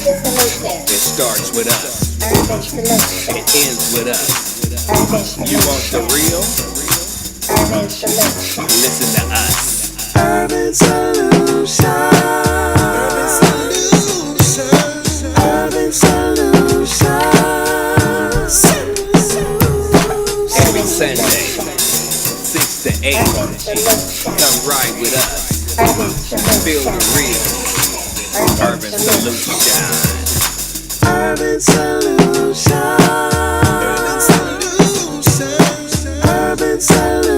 It starts with us. It ends with us. You want the real? Listen to us. Urban Solutions. Urban Solutions. Every Sunday, 6 to 8. Come ride with us. Feel the real. Urban Solutions. Urban Solutions. Urban Solutions.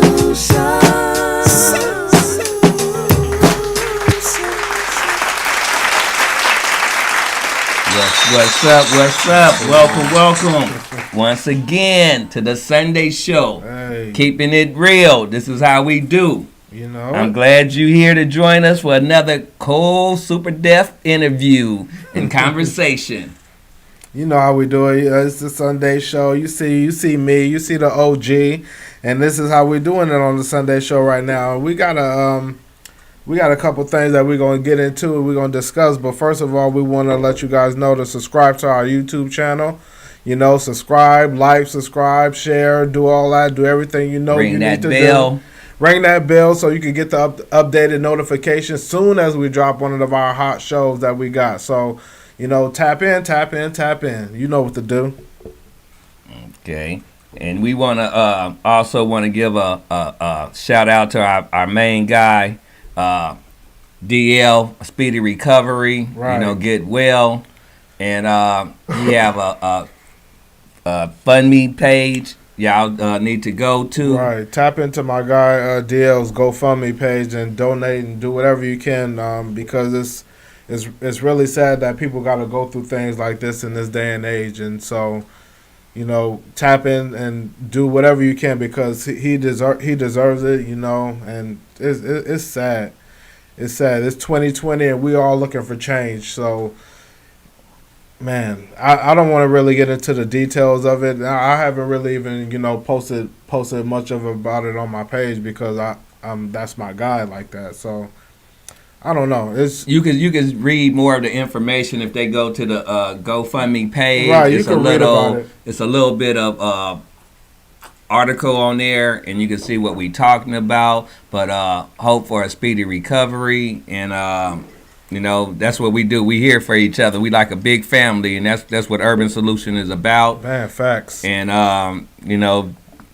What's up? Welcome once again to the Sunday show. Hey, Keeping it real. This is how we do. you know, I'm glad you're here to join us for another cool, super def interview and conversation. you know how we do it. It's the Sunday show. You see me, you see the OG, and this is how we're doing it on the Sunday show right now. We got a couple things that we're gonna get into and we're gonna discuss. But first of all, we want to let you guys know to subscribe to our YouTube channel. You know, subscribe, like, subscribe, share, do all that, do everything you know Ring you that need to bell. do. Ring that bell so you can get the updated notifications soon as we drop one of our hot shows that we got. So, you know, tap in. You know what to do. Okay. And we want to also want to give a shout out to our main guy, DL, Speedy Recovery. Right. You know, get well. And we have a Fund Me page y'all need to go to. Right. Tap into my guy DL's GoFundMe page and donate and do whatever you can because it's really sad that people got to go through things like this in this day and age. And so, you know, tap in and do whatever you can because he deserves it, you know, and it's sad. It's sad. It's 2020 and we all looking for change. So, man, I don't want to really get into the details of it. I haven't really even, you know, posted much about it on my page because I'm that's my guy like that. So I don't know. You can read more of the information if they go to the GoFundMe page. Right, you can read about it. It's a little bit of article on there, and you can see what we talking about. But hope for a speedy recovery, and you know that's what we do. We here for each other. We like a big family, and that's what Urban Solution is about. Man, facts. And you know,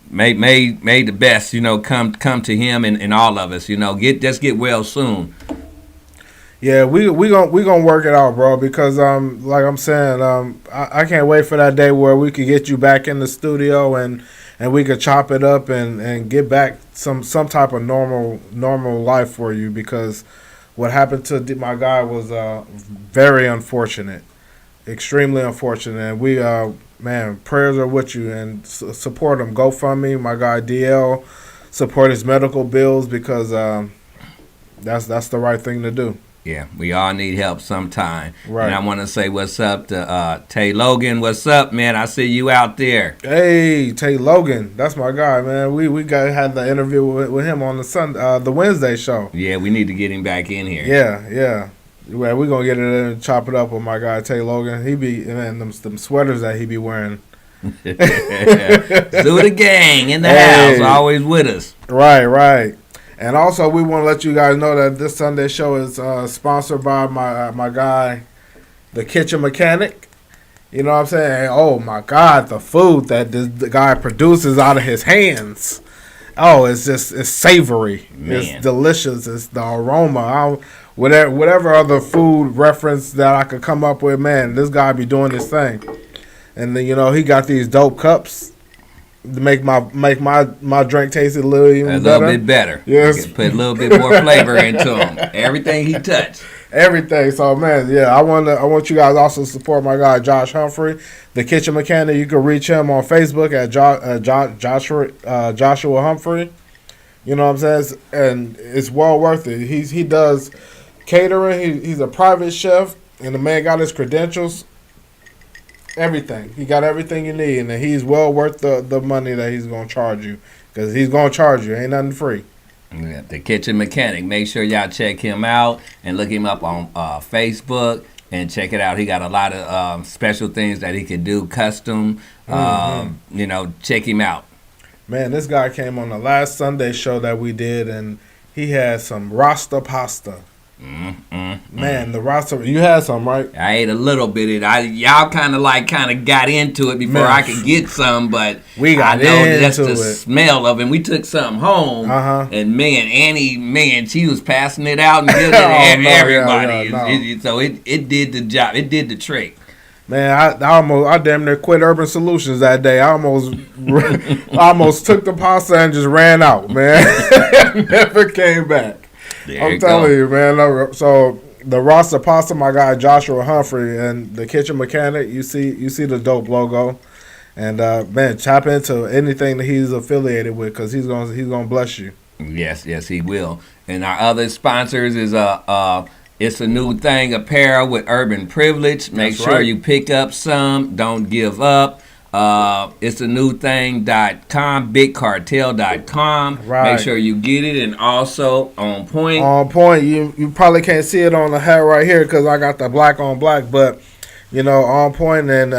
may the best, you know, come to him and all of us. You know, just get well soon. Yeah, we gonna work it out, bro. Because like I'm saying, I can't wait for that day where we could get you back in the studio and we could chop it up and get back some type of normal life for you. Because what happened to my guy was very unfortunate, extremely unfortunate. And we man, prayers are with you and support him. GoFundMe, my guy DL, support his medical bills because that's the right thing to do. Yeah, we all need help sometime. Right. And I want to say what's up to Tay Logan. What's up, man? I see you out there. Hey, Tay Logan, that's my guy, man. We had the interview with him on the Wednesday show. Yeah, we need to get him back in here. Yeah. Well, we gonna get it in and chop it up with my guy Tay Logan. He be man, them sweaters that he be wearing. Sue the gang in the house, always with us. Right. And also, we want to let you guys know that this Sunday show is sponsored by my guy, the Kitchen Mechanic. You know what I'm saying? Oh, my God, the food that the guy produces out of his hands. Oh, it's savory. Man. It's delicious. It's the aroma. Whatever other food reference that I could come up with, man, this guy be doing his thing. And then, you know, he got these dope cups to make my drink taste a little bit better. Yes. Put a little bit more flavor into him. Everything he touched. Everything. So man, yeah, I want you guys also to support my guy Josh Humphrey, the Kitchen Mechanic. You can reach him on Facebook at Joshua Humphrey. You know what I'm saying? And it's well worth it. He does catering. He's a private chef, and the man got his credentials. Everything. He got everything you need, and he's well worth the money that he's going to charge you. Because he's going to charge you. Ain't nothing free. Yeah, the Kitchen Mechanic. Make sure y'all check him out and look him up on Facebook and check it out. He got a lot of special things that he can do, custom. Check him out. Man, this guy came on the last Sunday show that we did, and he had some Rasta pasta. Man, the Rasta, you had some, right? I ate a little bit of it. Y'all kind of got into it before I could get some, but we got I know into that's the it. Smell of it. We took something home, and Annie, she was passing it out and giving it to everybody. So it did the job. It did the trick. Man, I damn near quit Urban Solutions that day. I almost took the pasta and just ran out, man. Never came back. I'm telling you, man. So the Rasta Pasta, my guy Joshua Humphrey, and the Kitchen Mechanic. You see the dope logo, and man, tap into anything that he's affiliated with, because he's gonna bless you. Yes, he will. And our other sponsors is It's a New Thing apparel with Urban Privilege. Make sure you pick up some. Don't give up. It's a new thing.com, bigcartel.com. Right. Make sure you get it. And also On Point. On Point. You probably can't see it on the hat right here because I got the black on black, but On Point and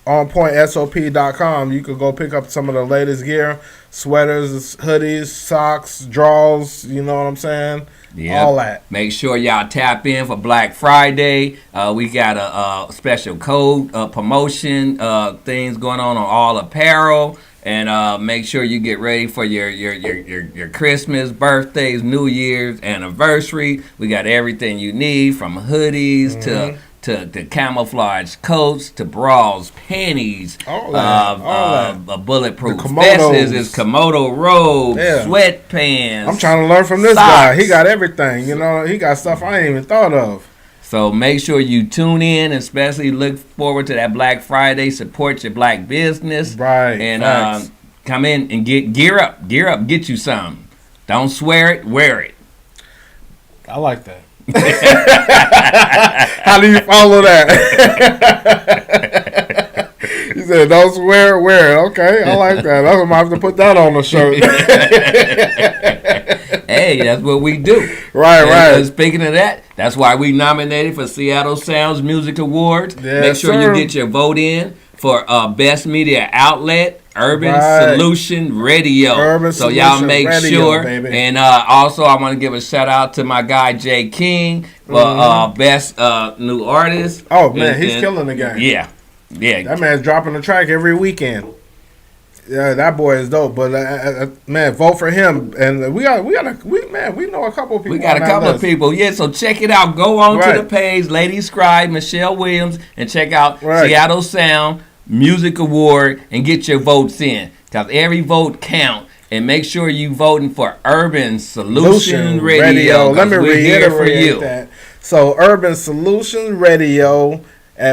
onpointsop.com. You could go pick up some of the latest gear, sweaters, hoodies, socks, drawers. You know what I'm saying? Yep. All that. Make sure y'all tap in for Black Friday. We got a special code promotion things going on all apparel, and make sure you get ready for your Christmas, birthdays, New Year's, anniversary. We got everything you need, from hoodies to camouflage coats to bras, panties, all that. bulletproof vests, is Komodo robes, sweatpants. I'm trying to learn from this guy. He got everything. He got stuff I ain't even thought of. So make sure you tune in, especially look forward to that Black Friday. Support your black business. Right. And come in and gear up, get you some. Don't swear it, wear it. I like that. How do you follow that? He said, "Don't swear, wear it." Okay, I like that. I'm gonna have to put that on the shirt. Hey, that's what we do. Right. Speaking of that, that's why we nominated for Seattle Sounds Music Awards. Yes, Make sure you get your vote in for Best Media Outlet. Urban Solution Radio. So y'all make sure. Baby. And also, I want to give a shout out to my guy Jay King for Best New Artist. Oh man, he's killing the game. Yeah. That man's dropping the track every weekend. Yeah, that boy is dope. But man, vote for him. And we know a couple of people. We got a couple of people. Yeah, so check it out. Go on to the page, Lady Scribe, Michelle Williams, and check out Seattle Sound Music Award and get your votes in, because every vote count. And make sure you voting for Urban Solution Radio. Let me reiterate that. So Urban Solution Radio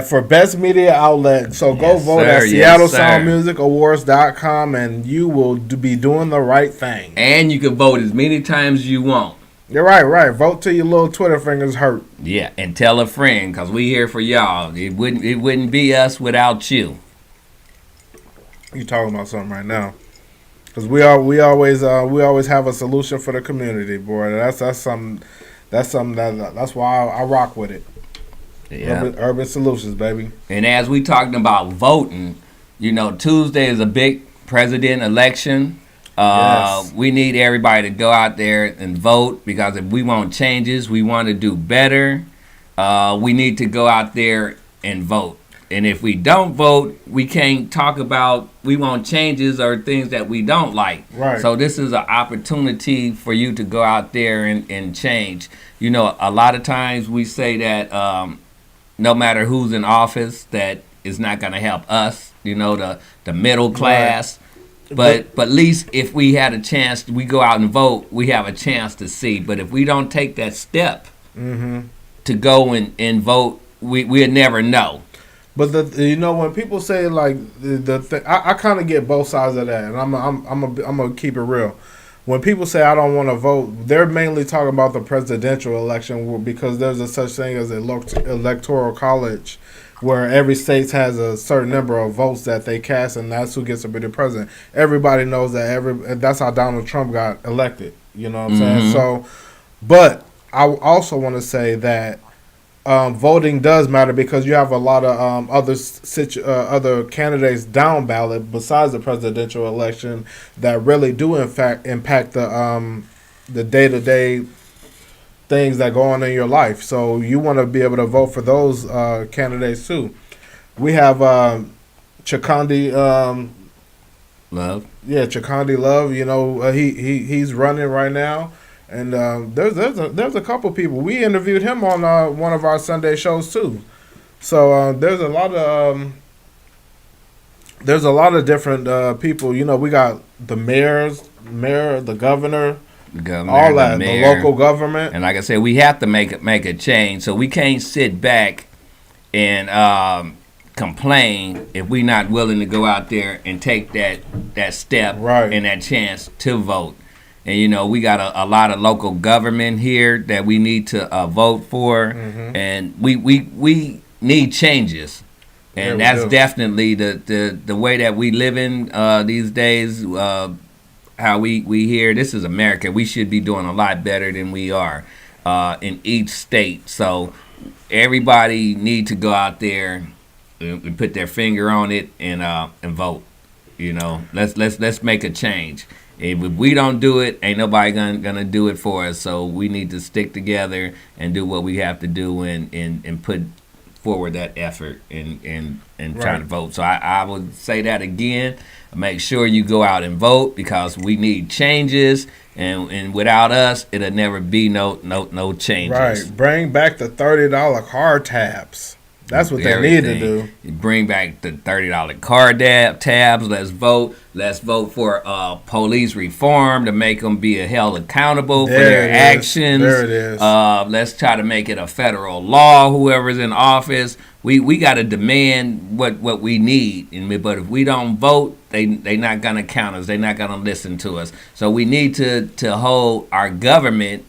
for Best Media Outlet. So go vote at SeattleSoundMusicAwards.com, and you will be doing the right thing. And you can vote as many times as you want. You're right. Vote till your little Twitter fingers hurt. Yeah, and tell a friend, because we here for y'all. It wouldn't be us without you. You talking about something right now? Because we always have a solution for the community, boy. That's something. That's why I rock with it. Yeah. Urban Solutions, baby. And as we talking about voting, Tuesday is a big president election. Yes. We need everybody to go out there and vote, because if we want changes, we want to do better, we need to go out there and vote. And if we don't vote, we can't talk about we want changes or things that we don't like. Right. So this is an opportunity for you to go out there and change. A lot of times we say that no matter who's in office, that is not going to help us, the middle class. Right. But at least if we had a chance, we go out and vote, we have a chance to see. But if we don't take that step to go and vote, we'll never know. But when people say like I kind of get both sides of that, and I'm gonna keep it real. When people say I don't want to vote, they're mainly talking about the presidential election, because there's a such thing as electoral college, where every state has a certain number of votes that they cast, and that's who gets to be the president. Everybody knows that that's how Donald Trump got elected. You know what I'm saying? So, but I also want to say that voting does matter because you have a lot of other candidates down ballot besides the presidential election that really do in fact impact the day to day things that go on in your life. So you want to be able to vote for those candidates too. We have Chakandi. Love. Yeah, Chakandi Love. You know, he's running right now, and there's a couple people. We interviewed him on one of our Sunday shows too. So there's a lot of different people. You know, we got the mayor, the governor, all that, the local government. And like I said, we have to make a change. So we can't sit back and complain if we're not willing to go out there and take that step Right. and that chance to vote. And you know, we got a lot of local government here that we need to vote for, and we need changes. And Yeah, we that's do. definitely the way that we live in these days. How we hear this is America. We should be doing a lot better than we are in each state. So everybody need to go out there and put their finger on it and vote. You know, let's make a change. If we don't do it, ain't nobody gonna do it for us. So we need to stick together and do what we have to do and put forward that effort and try to vote. So I would say that again. Make sure you go out and vote because we need changes, and without us, it'll never be no changes. Right. Bring back the $30 car tabs. That's what they need to do. Bring back the $30 car tabs. Let's vote. Let's vote for police reform to make them be held accountable for their actions. There it is. Let's try to make it a federal law. Whoever's in office, we got to demand what we need. But if we don't vote, they not gonna count us. They're not gonna listen to us. So we need to hold our government,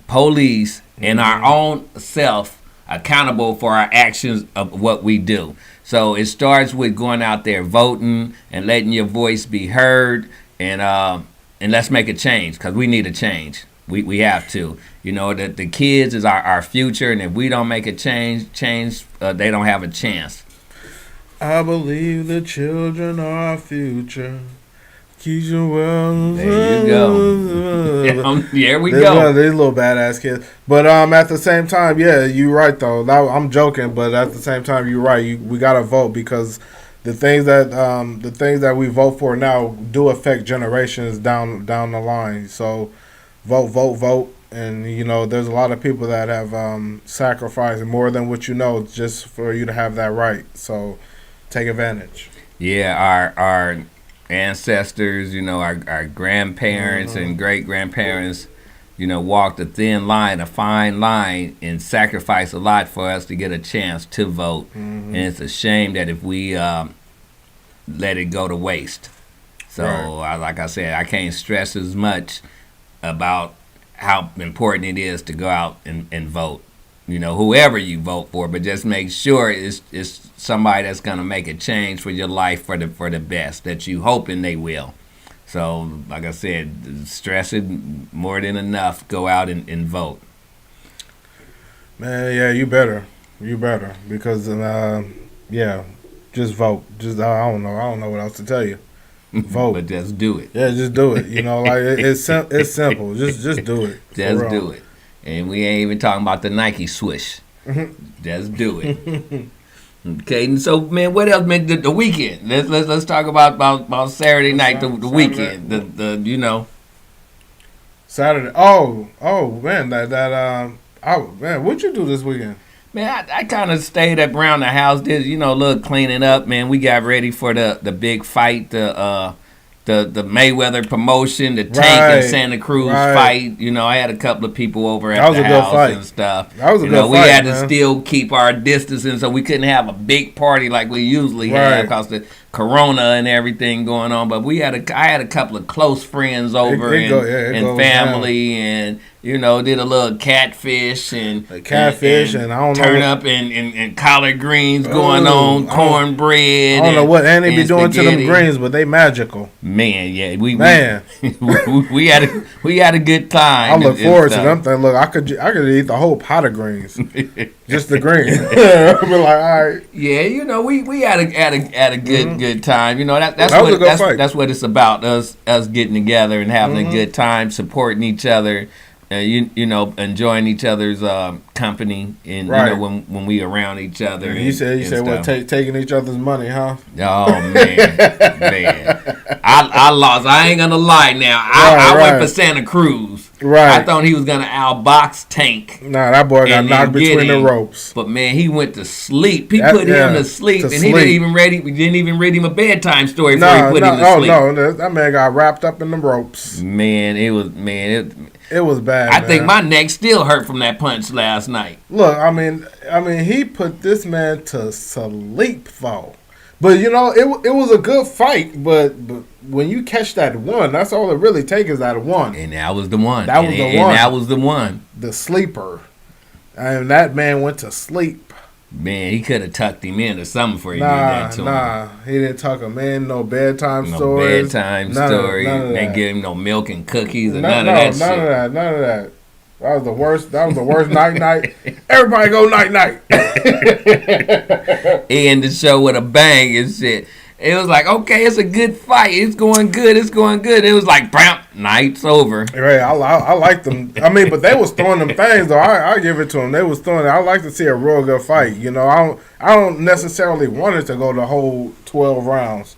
police, and our own self accountable for our actions of what we do. So it starts with going out there voting and letting your voice be heard, and let's make a change because we need a change. We have to. You know that the kids is our future, and if we don't make a change, they don't have a chance. I believe the children are our future. Keisha Wells. There you go. Here we go. These little badass kids. But at the same time, yeah, you're right though. I'm joking, but at the same time, you're right. We gotta vote because the things that we vote for now do affect generations down the line. So vote. And you know, there's a lot of people that have sacrificed more than what you know just for you to have that right. So take advantage. Yeah, our ancestors, you know, our grandparents and great grandparents, you know, walked a fine line, and sacrificed a lot for us to get a chance to vote. And it's a shame that if we let it go to waste. So, like I said, I can't stress as much about how important it is to go out and vote. You know, whoever you vote for, but just make sure it's somebody that's gonna make a change for your life for the best that you hoping they will. So, like I said, stress it more than enough. Go out and vote. Man, yeah, you better because yeah, just vote. Just I don't know what else to tell you. Vote, but just do it. Yeah, just do it. You know, like it's simple. Just do it. Just do it. And we ain't even talking about the Nike swoosh. Just do it. Okay, and so man, what else? Man, the weekend. Let's talk about Saturday night, the weekend. The you know. Saturday. Oh man, man, what'd you do this weekend? Man, I kind of stayed up around the house. Did a little cleaning up. Man, we got ready for the big fight. The Mayweather promotion, the Tank and Santa Cruz fight. You know, I had a couple of people over at the house and stuff. That was a good fight. We had to still keep our distance, and so we couldn't have a big party like we usually have because Corona and everything going on. But I had a couple of close friends over and family down. And did a little catfish and I don't turn know up and collard greens going on, cornbread. I don't know what Annie be doing to them greens, but they magical. Man, yeah, we had a good time. I look forward to them. Look, I could eat the whole pot of greens, just the greens. I'll be like, all right. Yeah, we had a good time. That's what it's about. Us getting together and having a good time, supporting each other. Enjoying each other's company, and when we around each other. You said what, taking each other's money, huh? Oh man, I lost. I ain't gonna lie. Now I went for Santa Cruz. Right. I thought he was gonna outbox Tank. Nah, that boy got knocked between the ropes. But man, he went to sleep. He put him to sleep, and he didn't even read him a bedtime story before he put him to sleep. No, that man got wrapped up in the ropes. Man, it was bad. I think my neck still hurt from that punch last night. Look, I mean, he put this man to sleep, though. But it was a good fight. But when you catch that one, that's all it really takes is that one. And that was the one. That was the one. The sleeper, and that man went to sleep. Man, he could have tucked him in or something before he did that to him. Nah, he didn't tuck him in. No bedtime stories. None of that. Give him no milk and cookies or none of that shit. None of that. That was the worst. night. Everybody go night. He ended the show with a bang and shit. It was like, okay, it's a good fight. It's going good. It was like, bam, night's over. Right, I like them. I mean, but they was throwing them things though. I give it to them. They was throwing it. I like to see a real good fight. I don't necessarily want it to go the whole 12 rounds.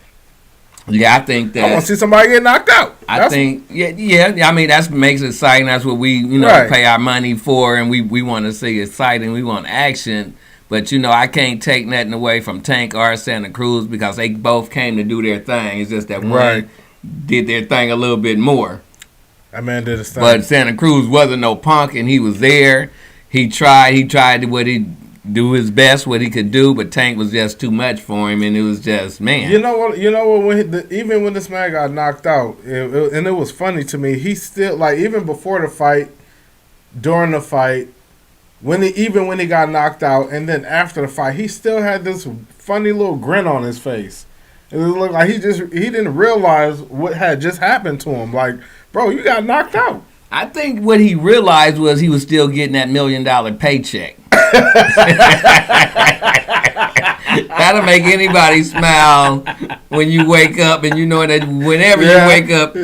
Yeah, I think that I want to see somebody get knocked out. I mean, that makes it exciting. That's what we, pay our money for, and we want to see exciting. We want action. But, I can't take nothing away from Tank or Santa Cruz because they both came to do their thing. It's just that one did their thing a little bit more. That man did his thing. But Santa Cruz wasn't no punk, and he was there. He tried do his best, what he could do, but Tank was just too much for him, and it was just, man. You know what? Even when this man got knocked out, and it was funny to me, he still, even before the fight, during the fight, when he got knocked out, and then after the fight, he still had this funny little grin on his face. It looked like he didn't realize what had just happened to him. Like, bro, you got knocked out. I think what he realized was he was still getting that $1 million paycheck. That'll make anybody smile when you wake up, and that whenever you wake up,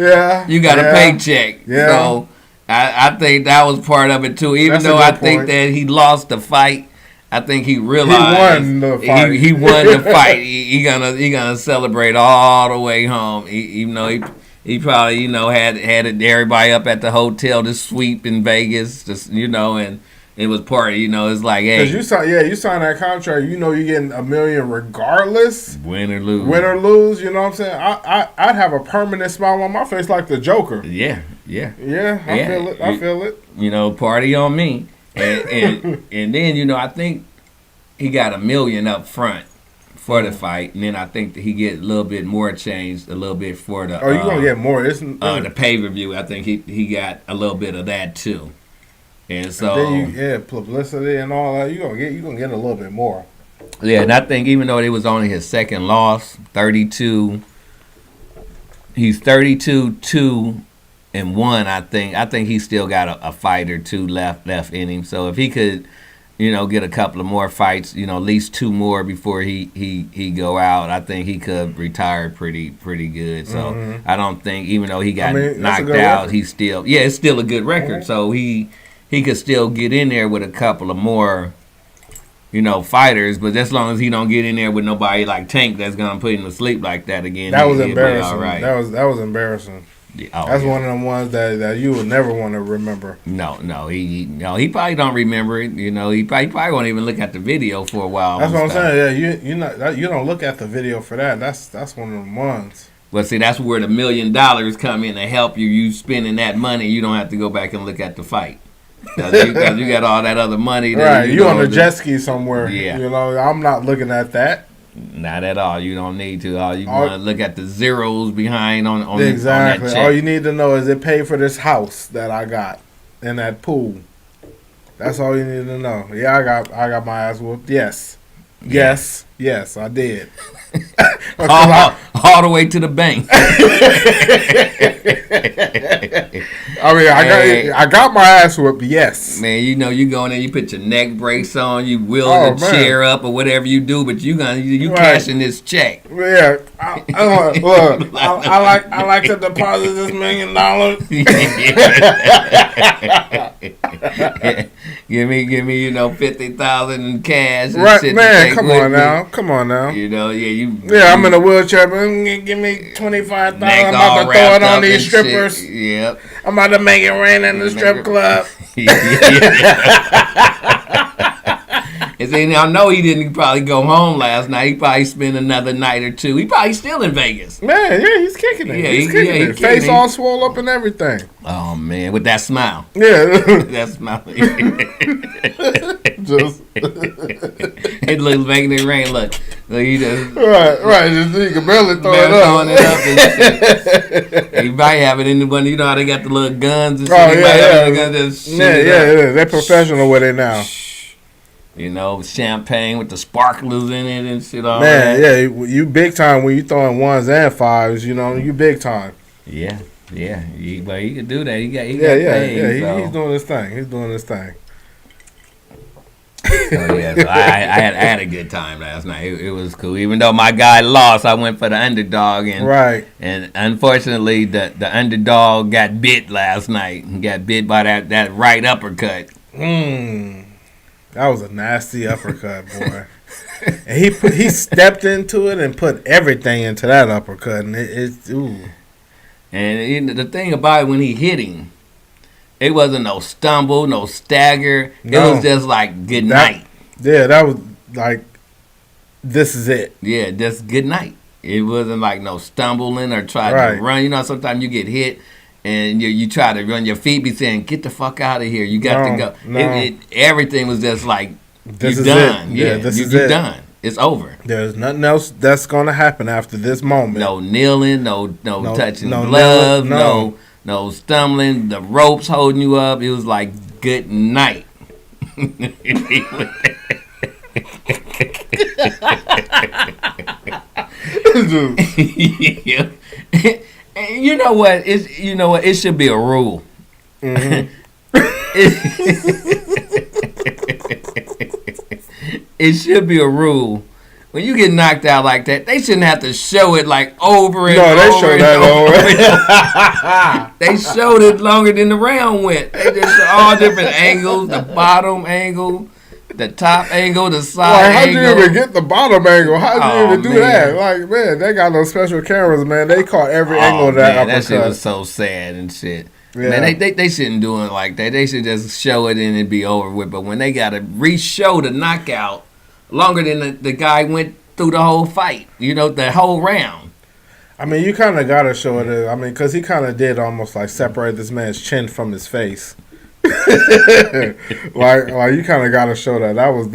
you got a paycheck. Yeah. So I think that was part of it too. Even though I think that he lost the fight, I think he realized he won the fight. He won the fight. He gonna celebrate all the way home. Even though he probably had everybody up at the hotel to sweep in Vegas, just and. It was part of, it's like, hey. Because you sign that contract, you're getting $1 million regardless. Win or lose. You know what I'm saying? I'd have a permanent smile on my face like the Joker. Yeah. I feel it. Party on me. And then, I think he got $1 million up front for the fight. And then I think that he get a little bit more changed, a little bit for the. Oh, you're going to get more. The pay-per-view, I think he got a little bit of that too. And so, and then publicity and all that, you're gonna get a little bit more. Yeah, and I think even though it was only his second loss, 32, he's 32-2-1. I think he's still got a fight or two left in him. So if he could, get a couple of more fights, at least 2 more before he go out, I think he could retire pretty good. So I don't think, even though he got knocked out, he's still it's still a good record. So he could still get in there with a couple of more, fighters. But as long as he don't get in there with nobody like Tank that's gonna put him to sleep like that again, that was embarrassing. All right. That was embarrassing. That's one of them ones that you would never want to remember. No, he probably don't remember it. He probably won't even look at the video for a while. That's what I'm saying. Yeah, you don't look at the video for that. That's one of them ones. Well, see, that's where the $1 million come in to help you. You spending that money, you don't have to go back and look at the fight. Because you got all that other money. Right, you on a jet ski somewhere. Yeah. I'm not looking at that. Not at all. You don't need to. All you All- want to look at the zeros behind on Exactly. that check. All you need to know is it paid for this house that I got in that pool. That's all you need to know. Yeah, I got my ass whooped. Yes. Yes. Yes, I did. all the way to the bank. I mean, I got my ass whooped. Yes. Man, you know you go in there, you put your neck brace on, you wheel Oh, the man. chair up or whatever you do, but you Right. cashing this check. Yeah. Look, I like to deposit this $1 million. give me, 50,000 in cash. And Right, shit to man. take Come with on me. now. Come on now. You know, Yeah, I'm in a wheelchair, but give me 25,000. neck I'm all about to throw wrapped it on up these and strippers. shit. Yep. I'm about to make it rain in the strip club. And then I know he didn't probably go home last night. He probably spent another night or two. He probably still in Vegas. Man, yeah, he's kicking it. Yeah, he's he- kicking yeah, it. he kicking Face it. all swole up and everything. Oh man, with that smile. Yeah. That smile. Just It looks making it rain. Look, he just right. Just you can barely throw it throwing up. it up and shit. He might have it in the one. You know how they got the little guns and shit. Oh He yeah, might have the yeah. guns and shoot Yeah, it yeah, up. yeah. They're professional with it now. You know, champagne with the sparklers in it and shit. All Man, that. yeah, you big time when you throwing ones and fives. You know, you big time. Yeah. But he could do that. He got Yeah. paid. So. He's doing his thing. He's doing his thing. So yeah, so I had a good time last night. It was cool. Even though my guy lost, I went for the underdog, and Right. and unfortunately the underdog got bit last night. He got bit by that right uppercut. That was a nasty uppercut, boy. And he stepped into it and put everything into that uppercut, and it's ooh. And the thing about it, when he hit him, it wasn't no stumble, no stagger. No. It was just like good That- night. Yeah, that was like, this is it. Yeah, just good night. It wasn't like no stumbling or trying Right. to run. You know, sometimes you get hit and you try to run. Your feet be saying, "Get the fuck out of here! You got to go." No. Everything was just like, This "You is done." it. Yeah, Yeah, this you is it. done. It's over. There's nothing else that's gonna happen after this moment. No kneeling, no touching no gloves, kneeling, no stumbling. The ropes holding you up. It was like good night. Yeah. And you know what? It should be a rule. Mhm. It should be a rule. When you get knocked out like that, they shouldn't have to show it like over and No, they over showed and that over. They showed it longer than the round went. They just showed all different angles, the bottom angle, the top angle, the side Like, how'd angle. you even get the bottom angle? How'd you Oh, even do man. that? Like, man, they got those special cameras, man. They caught every angle of that man, that shit uppercut. was so sad and shit. Yeah. Man, they shouldn't do it like that. They should just show it and it be over with. But when they got to re-show the knockout longer than the guy went through the whole fight, the whole round. I mean, you kind of gotta show it. I mean, because he kind of did almost like separate this man's chin from his face. like you kind of gotta show that. That was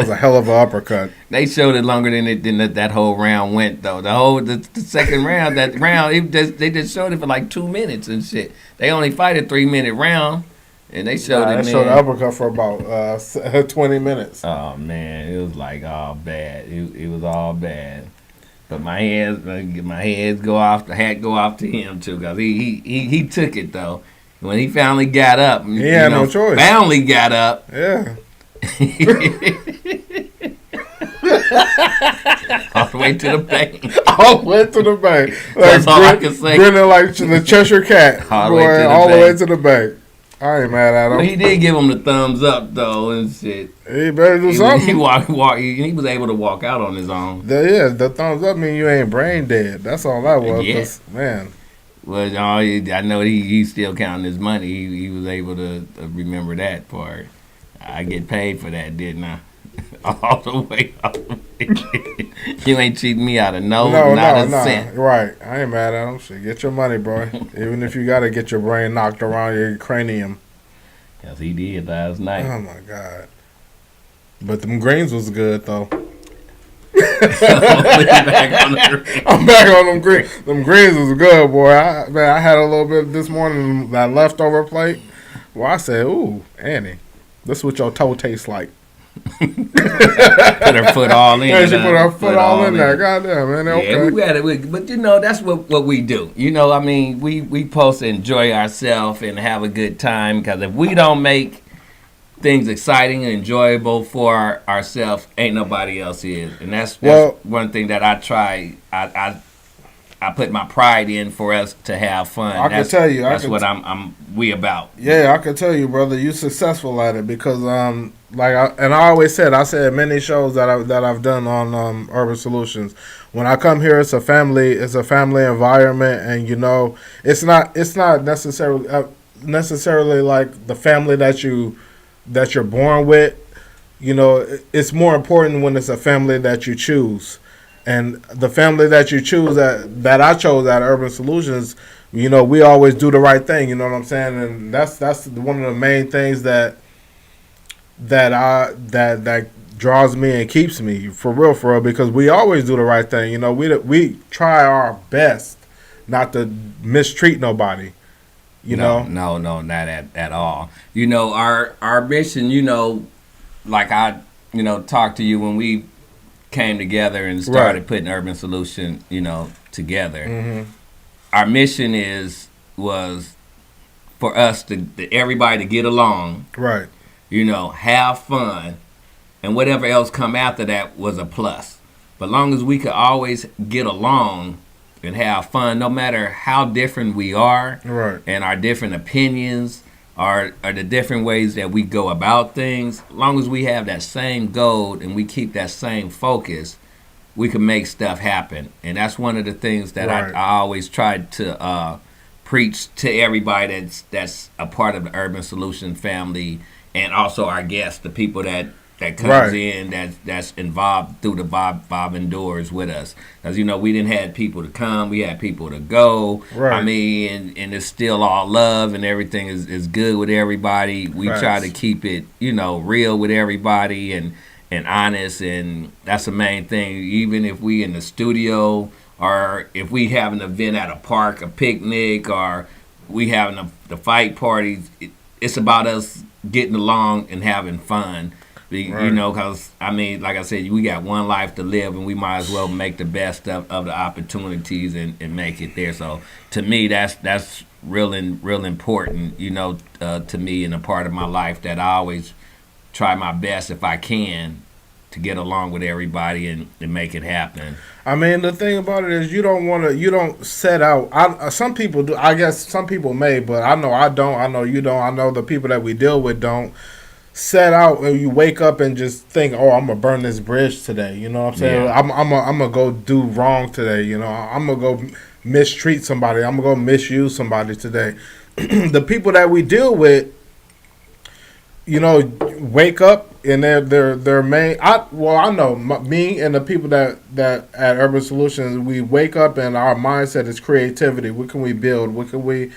a hell of an uppercut. They showed it longer than that whole round went though. The second round, they just showed it for like 2 minutes and shit. They only fight a 3-minute round, and they showed it. They showed the uppercut for about 20 minutes. Oh man, it was like all bad. It was all bad. But my heads go off. The hat go off to him too, cause he took it though. When he finally got up, He had no choice. Finally got up. Yeah. All the way to the bank. All the way to the bank. That's all I can say. Grinning like the Cheshire Cat. All the Boy, way to the all the bank. way to the bank. I ain't mad at him. Well, he did give him the thumbs up though and shit. He better do He something. he was able to walk out on his own. The thumbs up mean you ain't brain dead. That's all that was. Yeah. 'Cause, man, Well, I know he's still counting his money. He was able to remember that part. I get paid for that, didn't I? All the way up. You ain't cheating me out of not a cent. Right. I ain't mad at him. Shit, get your money, bro. Even if you gotta get your brain knocked around your cranium. Yes, he did last night. Oh my God. But them greens was good though. Hopefully back on the green. I'm back on them greens. Them greens was good, boy. I had a little bit this morning, that leftover plate. Well, I said, ooh, Annie, this is what your toe tastes like. Put her foot all in. Yeah, she put her foot all in there. Goddamn, man. Okay. Yeah, we had it, but that's what we do. I mean, we supposed to enjoy ourselves and have a good time, because if we don't make things exciting and enjoyable for ourselves, ain't nobody else is. And that's one thing that I try. I put my pride in for us to have fun. I can tell you, that's what we about. Yeah, I can tell you, brother, you successful at it, because I always said, many shows that I've done on Urban Solutions. When I come here, it's a family environment, and it's not necessarily like the family that you're born with. It's more important when it's a family that you choose. And the family that you choose, that I chose at Urban Solutions, we always do the right thing. You know what I'm saying? And that's one of the main things that draws me and keeps me for real, because we always do the right thing. We try our best not to mistreat nobody. No, not at all. Our mission. Like I talked to you when we came together and started putting Urban Solution, together. Mm-hmm. Our mission was for us to everybody to get along, right? Have fun, and whatever else come after that was a plus. But long as we could always get along and have fun, no matter how different we are, right, and our different opinions. Are the different ways that we go about things. As long as we have that same goal and we keep that same focus, we can make stuff happen. And that's one of the things that I always try to preach to everybody that's a part of the Urban Solution family, and also our guests, the people that comes in, that's involved through the bobbing doors with us. Because, we didn't have people to come, we had people to go. Right. I mean, and it's still all love and everything is good with everybody. We try to keep it, real with everybody and honest, and that's the main thing. Even if we in the studio, or if we have an event at a park, a picnic, or we having the fight parties, it's about us getting along and having fun. Because, I mean, like I said, we got one life to live, and we might as well make the best of the opportunities and make it there. So, to me, that's real important, to me, and a part of my life that I always try my best, if I can, to get along with everybody and make it happen. I mean, the thing about it is you don't set out. Some people do. I guess some people may, but I know I don't. I know you don't. I know the people that we deal with don't set out and you wake up and just think, oh, I'm gonna burn this bridge today. You know what I'm saying? Yeah. I'm gonna go do wrong today. I'm gonna go mistreat somebody. I'm gonna go misuse somebody today. The people that we deal with, wake up and their main. I know me and the people that at Urban Solutions, we wake up and our mindset is creativity. What can we build? What can we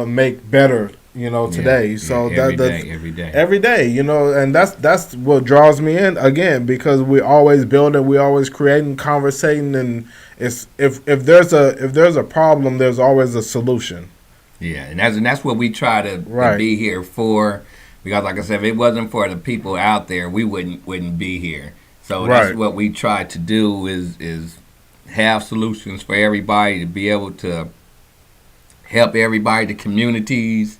make better? Today. So every day, and that's what draws me in again, because we always building, we always creating, conversating, and it's if there's a problem, there's always a solution. Yeah, and that's what we try to be here for. Because, like I said, if it wasn't for the people out there, we wouldn't be here. So that's what we try to do is have solutions for everybody, to be able to help everybody, the communities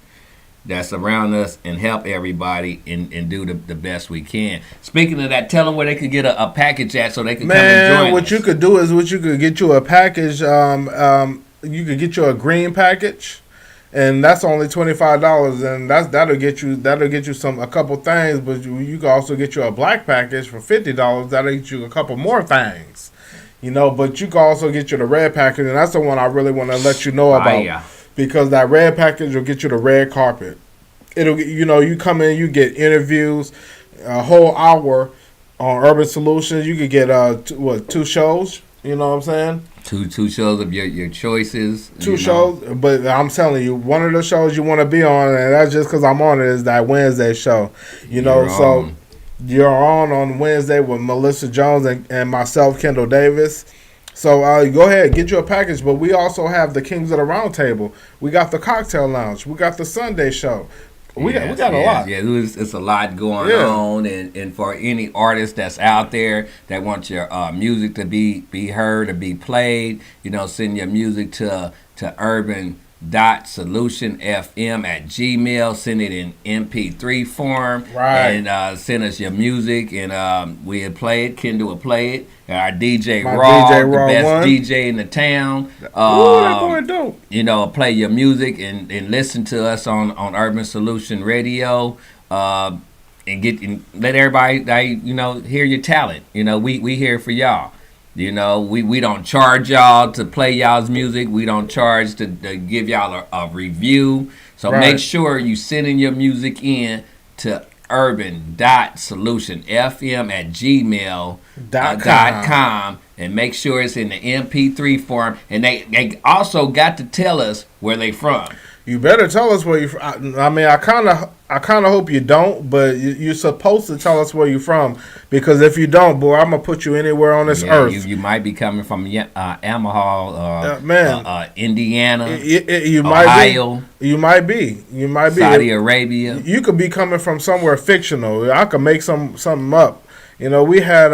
that's around us, and help everybody and do the best we can. Speaking of that, tell them where they could get a package at so they can come and join what us. You could do is you could get you a package. You could get you a green package, and that's only $25, and that'll get you a couple things. But you can also get you a black package for $50. That'll get you a couple more things. But you can also get you the red package, and that's the one I really want to let you know about. Yeah. Because that red package will get you the red carpet. It'll you come in, you get interviews, a whole hour on Urban Solutions. You could get 2 shows. You know what I'm saying? Two shows of your choices. 2 shows, but I'm telling you, one of the shows you want to be on, and that's just because I'm on it, is that Wednesday show. So You're on Wednesday with Melissa Jones and myself, Kendle Davis. So go ahead, get you a package. But we also have the Kings of the Round Table. We got the Cocktail Lounge. We got the Sunday Show. We got a lot. Yeah, it's a lot going on, and for any artist that's out there that wants your music to be heard or be played, send your music to urban.solutionfm@gmail. Send it in MP3 form, right? And send us your music, and we'll play it. Kendall will play it. Our DJ My Raw, DJ the Raw best one. DJ in the town. Ooh, that boy dope. Play your music and listen to us on Urban Solution Radio. And let everybody hear your talent. We here for y'all. We don't charge y'all to play y'all's music. We don't charge to give y'all a review. So make sure you sending your music in to urban.solutionfm@gmail.com and make sure it's in the MP3 form. And they also got to tell us where they from. You better tell us where you from. I mean, I kind of hope you don't, but you're supposed to tell us where you're from, because if you don't, boy, I'm gonna put you anywhere on this earth. You might be coming from Omaha, Indiana, you Ohio. You might be. Saudi Arabia. You could be coming from somewhere fictional. I could make something up. We had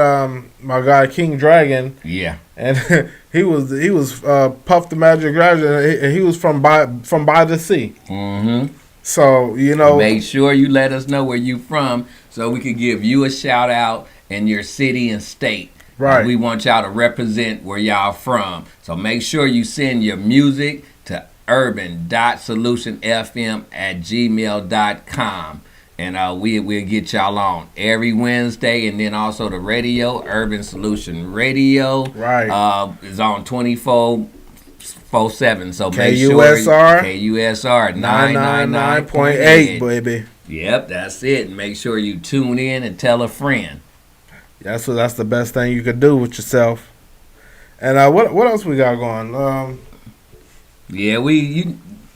my guy King Dragon. Yeah. And he was Puff the Magic Dragon, and he was from by the sea. Mm-hmm. So make sure you let us know where you from, so we can give you a shout out in your city and state. Right. We want y'all to represent where y'all from. So make sure you send your music to urban.solutionfm@gmail.com. And we'll get y'all on every Wednesday, and then also the radio, Urban Solution Radio. Right. Is on 24/7. So make KUSR. KUSR 999.8, baby. Yep, that's it. Make sure you tune in and tell a friend. That's the best thing you could do with yourself. And what else we got going?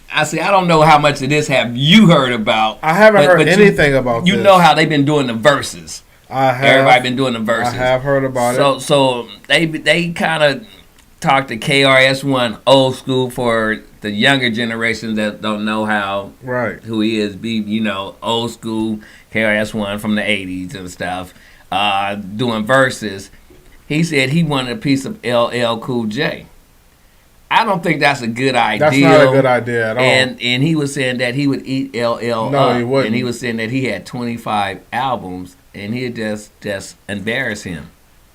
I don't know how much of this have you heard about. I haven't heard anything about this. You know how they've been doing the verses. I have. Everybody been doing the verses. I have heard about it. So they kind of talked to KRS-One old school for the younger generations that don't know who he is. Old school KRS-One from the 80s and stuff, doing verses. He said he wanted a piece of LL Cool J. I don't think that's a good idea. That's not a good idea at all. And he was saying that he would eat LL no, up. He wouldn't. And he was saying that he had 25 albums, and he'd just embarrass him.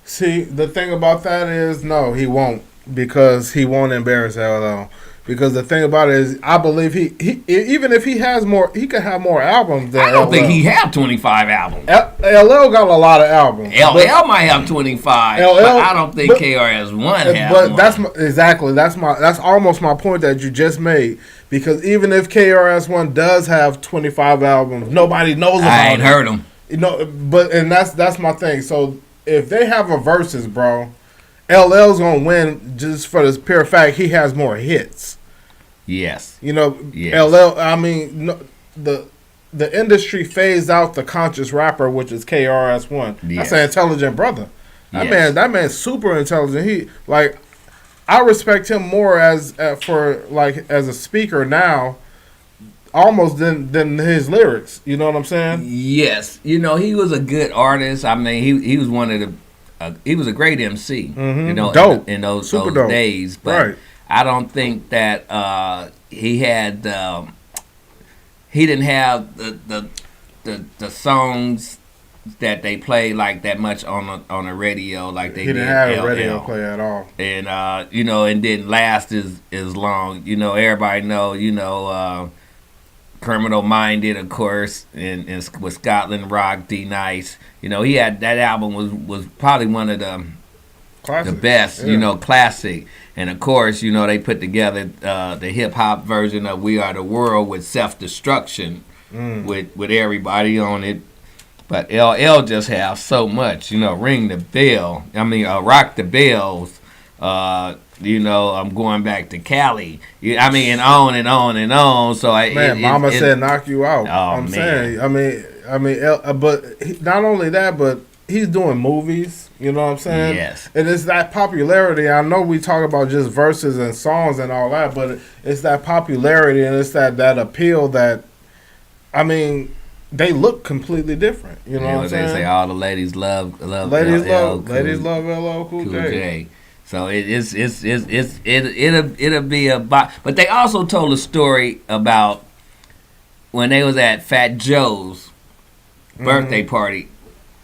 See, the thing about that is, no, he won't, because he won't embarrass LL. Because the thing about it is, I believe he even if he has more, he could have more albums than LL. I don't think he have 25 albums. LL got a lot of albums. LL might have 25, but I don't think KRS-One has. But that's almost my point that you just made. Because even if KRS-One does have 25 albums, nobody knows about it. I ain't heard him. And that's my thing. So if they have a versus, bro, LL's gonna win just for the pure fact he has more hits. Yes. Yes. LL. I mean, the industry phased out the conscious rapper, which is KRS-One. Yes. That's an intelligent brother. That man's super intelligent. I respect him more as a speaker now, almost than his lyrics. You know what I'm saying? Yes. He was a good artist. I mean, he was one of the. He was a great MC, dope. in those dope. days. But I don't think that he had. He didn't have the songs that they play like that much on the radio like they did. He didn't have a radio play at all, and and didn't last as long. Everybody know. Criminal Minded, of course, and with Scotland Rock, D Nice. He had that album was probably one of the best, classic. And of course, they put together the hip hop version of We Are the World with Self Destruction with everybody on it. But LL just have so much, Ring the Bell. I mean, Rock the Bells. I'm going back to Cali. I mean, and on and on and on. So Mama said knock you out. Oh, I'm saying. I mean, I mean, not only that, but he's doing movies. You know what I'm saying? Yes. And it's that popularity. I know we talk about just verses and songs and all that, but it's that popularity and it's that appeal that, I mean, they look completely different. You know what I'm saying? They say all the ladies love ladies LL love LL Cool J. So it'll be a but they also told a story about when they was at Fat Joe's birthday party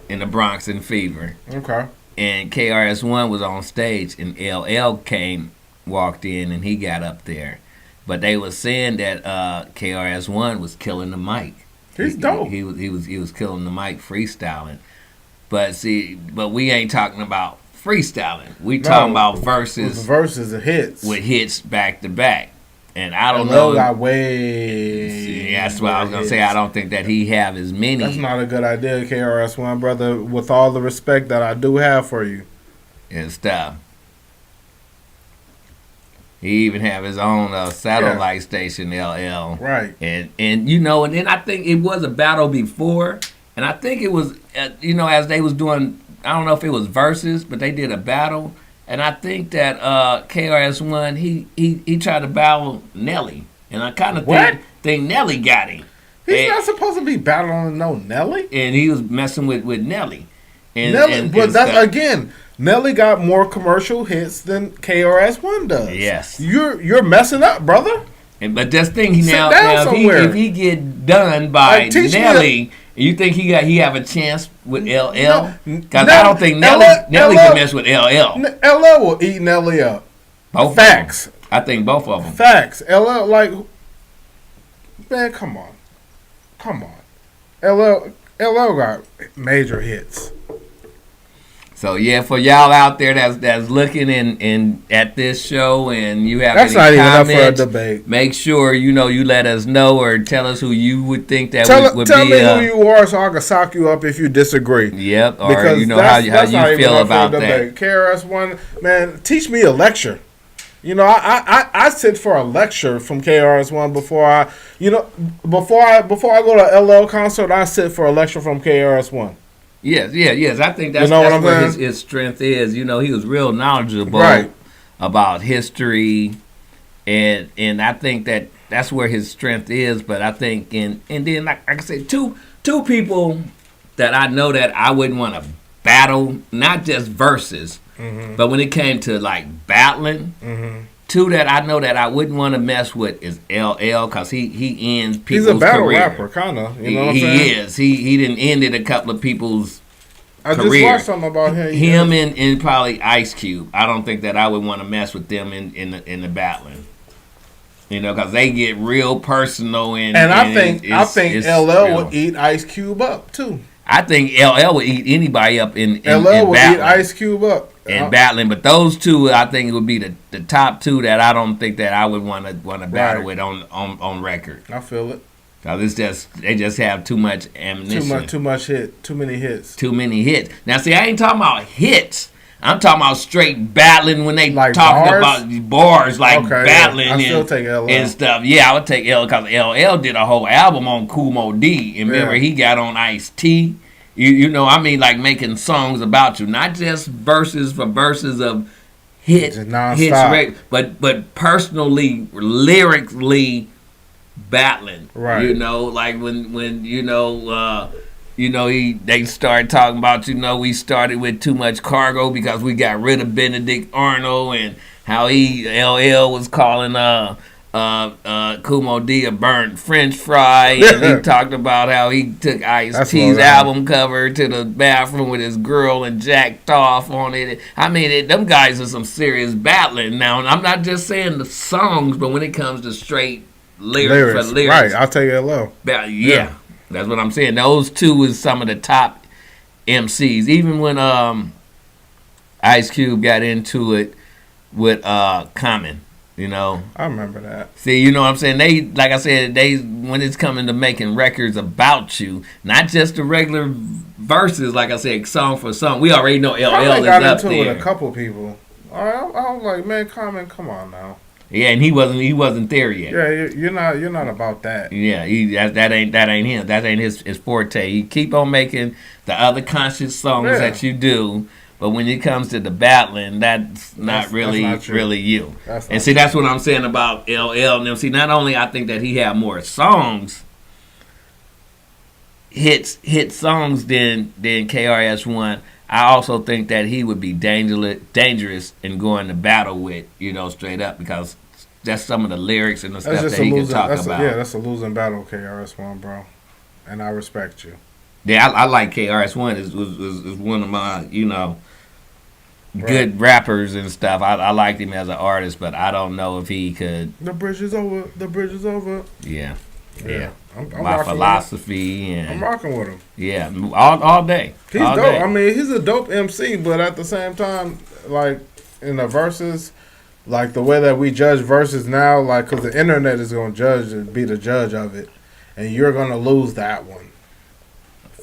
in the Bronx in Fever. Okay. And KRS-One was on stage and LL walked in and he got up there. But they was saying that KRS-One was killing the mic. He's dope. He was killing the mic freestyling. But we ain't talking about freestyling. We talking about verses and hits. With hits back to back. And I don't know. Got way. That's what I was gonna say. I don't think that he have as many. That's not a good idea, KRS-One, brother. With all the respect that I do have for you and stuff. He even have his own satellite station, LL. Right. And then I think it was a battle before, and I think it was as they was doing. I don't know if it was verses, but they did a battle. And I think that KRS-One, he tried to battle Nelly. And I kind of think Nelly got him. He's not supposed to be battling no Nelly. And he was messing with Nelly. Again, Nelly got more commercial hits than KRS-One does. Yes. You're messing up, brother. But this thing if he get done by Nelly, you think he have a chance with LL? Because I don't think Nelly can mess with LL. LL will eat Nelly up. Both facts. I think both of them. Facts. LL man, come on. LL got major hits. So yeah, for y'all out there that's looking in at this show and you have that's any not comments, even up for a debate. Make sure you let us know or tell us who you would think that would tell be. Tell me who you are so I can sock you up if you disagree. Yep, or because how you feel about that. KRS-One, man, teach me a lecture. I sit for a lecture from KRS-One before I go to a LL concert. I sit for a lecture from KRS-One. Yes. I think that's where his strength is. He was real knowledgeable about history, and I think that's where his strength is. But I think and then like I said, two people that I know that I wouldn't want to battle, not just verses, but when it came to like battling. Two that I know that I wouldn't want to mess with is LL because he ends people's career. He's a battle rapper, kind of. You know what I'm saying? He is. He done ended a couple of people's career. I just watched something about him. Him and probably Ice Cube. I don't think that I would want to mess with them in the battling. Because they get real personal and I think LL would eat Ice Cube up too. I think LL would eat anybody up in LL would battling. eat Ice Cube up. And battling, but those two, I think, would be the top two that I don't think that I would want to battle with on record. I feel it. Cause they just have too much ammunition. Too many hits. Too many hits. Now, see, I ain't talking about hits. I'm talking about straight battling when they like talking bars? about bars, like battling I still take LL. and stuff. Yeah, I would take LL because LL did a whole album on Kool Moe Dee, and remember he got on Ice-T. Like making songs about you, not just verses for verses of hits, but personally, lyrically battling. Right. Like when they started talking about, we started with too much cargo because we got rid of Benedict Arnold and how LL was calling Kool Moe Dee a burnt French fry, and he talked about how he took Ice-T's album cover to the bathroom with his girl and jacked off on it. I mean, them guys are some serious battling. Now, I'm not just saying the songs, but when it comes to straight lyrics. Right, I'll take LL. Yeah, that's what I'm saying. Those two is some of the top MCs. Even when Ice Cube got into it with Common. I remember that. See, you know what I'm saying? They, like I said, when it's coming to making records about you, not just the regular verses, like I said, song for song. We already know LL is up there. I got into it with a couple people. I was like, man, Common, come on now. Yeah, and he wasn't there yet. Yeah, you're not about that. Yeah, that ain't him. That ain't his forte. He keep on making the other conscious songs Yeah. that you do, but when it comes to the battling, that's not really not you. really you. That's And not see, that's what I'm saying about LL and them. See, not only I think that he had more songs, hit songs than KRS-One. I also think that he would be dangerous in going to battle with, straight up, because that's some of the lyrics and the stuff that he can talk about. That's a losing battle, KRS-One, bro. And I respect you. Yeah, I like KRS-One. Is one of my, good rappers and stuff. I liked him as an artist, but I don't know if he could. The bridge is over. The bridge is over. Yeah. I'm My rocking philosophy with him. I'm and rocking with him. yeah, all day. He's all dope. day. I mean, he's a dope MC, but at the same time, like in the verses, like the way that we judge verses now, like because the internet is going to judge and be the judge of it, and you're going to lose that one,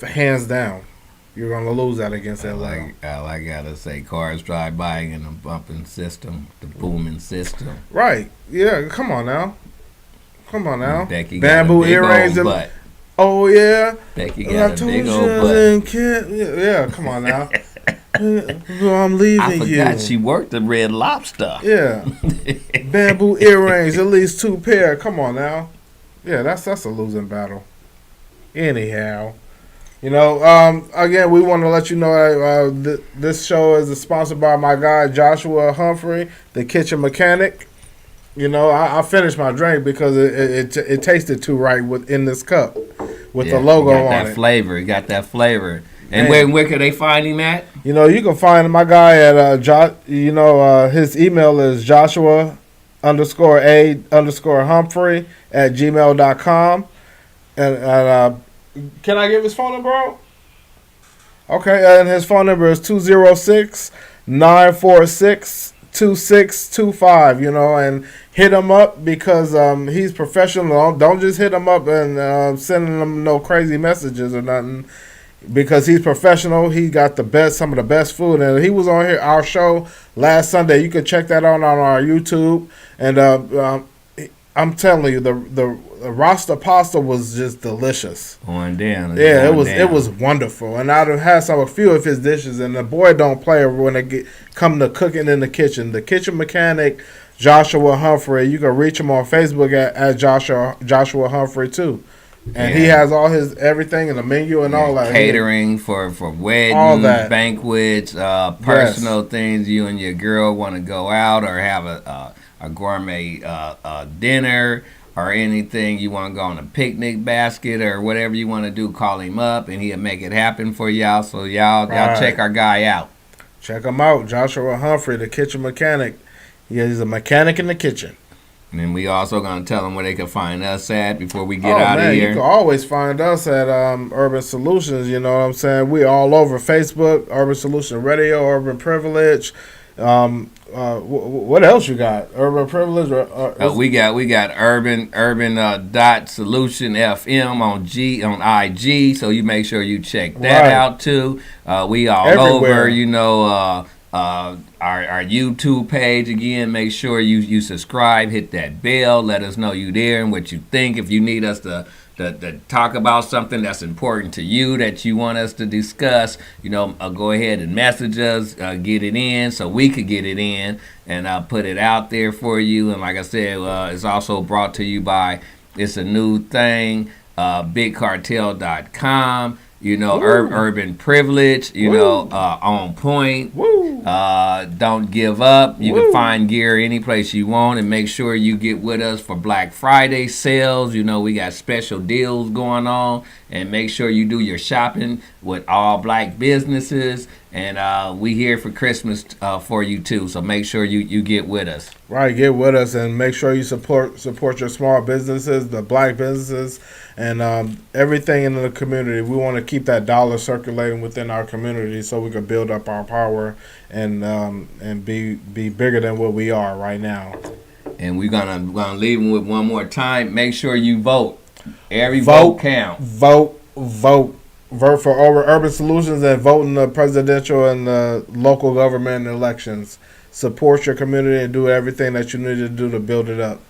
hands down. You're going to lose that against LL. I gotta say, cars drive by in a bumping system, the booming system. Right? Yeah. Come on now. Becky Bamboo got a big earrings. old butt. Oh yeah. Becky I got a told big you old I butt. didn't care. Yeah. Come on now. I'm leaving I forgot you. she worked the Red Lobster. Yeah. Bamboo earrings, at least 2 pair. Come on now. Yeah, that's a losing battle. Anyhow, again, we want to let you know this show is sponsored by my guy Joshua Humphrey, the kitchen mechanic. I finished my drink because it tasted too right in this cup with the logo on it. It got that flavor. And where can they find him at? You can find my guy at his email is Joshua_A_Humphrey@gmail.com. And can I give his phone number out? Okay, and his phone number is 206-946-2625, and hit him up because he's professional. Don't just hit him up and sending him no crazy messages or nothing. Because he's professional, he got some of the best food, and he was on our show last Sunday. You can check that out on our YouTube. And I'm telling you, the Rasta pasta was just delicious. Going down. Yeah, it was wonderful, and I've had a few of his dishes, and the boy don't play when it come to cooking in the kitchen. The kitchen mechanic, Joshua Humphrey. You can reach him on Facebook at Joshua Humphrey too. And he has all his everything in the menu and all that. Catering for weddings, all that. Banquets, personal things. You and your girl want to go out or have a gourmet dinner or anything. You want to go on a picnic basket or whatever you want to do. Call him up and he'll make it happen for y'all. So y'all check our guy out. Check him out, Joshua Humphrey, the kitchen mechanic. He's a mechanic in the kitchen. And then we also going to tell them where they can find us at before we get out of here. You can always find us at Urban Solutions, you know what I'm saying? We all over Facebook, Urban Solution Radio, Urban Privilege. What else you got? Urban Privilege? We got Urban dot Solution FM on IG, so you make sure you check that out too. We all everywhere. Over, our YouTube page. Again, make sure you subscribe, hit that bell, let us know you there and what you think. If you need us to talk about something that's important to you that you want us to discuss, go ahead and message us, get it in so we could get it in and put it out there for you. And like I said, it's also brought to you by It's a New Thing, BigCartel.com. Urban Privilege, On Point. Don't give up. You can find gear any place you want, and make sure you get with us for Black Friday sales. We got special deals going on, and make sure you do your shopping with all black businesses. And we here for Christmas for you too, so make sure you get with us. Right, get with us and make sure you support your small businesses, the black businesses, and everything in the community. We want to keep that dollar circulating within our community so we can build up our power and be bigger than what we are right now. And we're gonna leave them with one more time. Make sure you vote. Every vote counts. Vote for Urban Solutions and vote in the presidential and the local government elections. support your community and do everything that you need to do to build it up.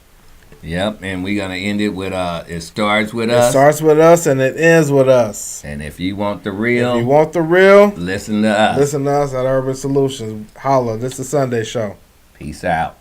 Yep, and we're gonna end it with it starts with It us. starts with us and it ends with us. And if you want the If real, you want the real, listen to us. listen to us at Urban Solutions. Holla, this is the Sunday Show. Peace out.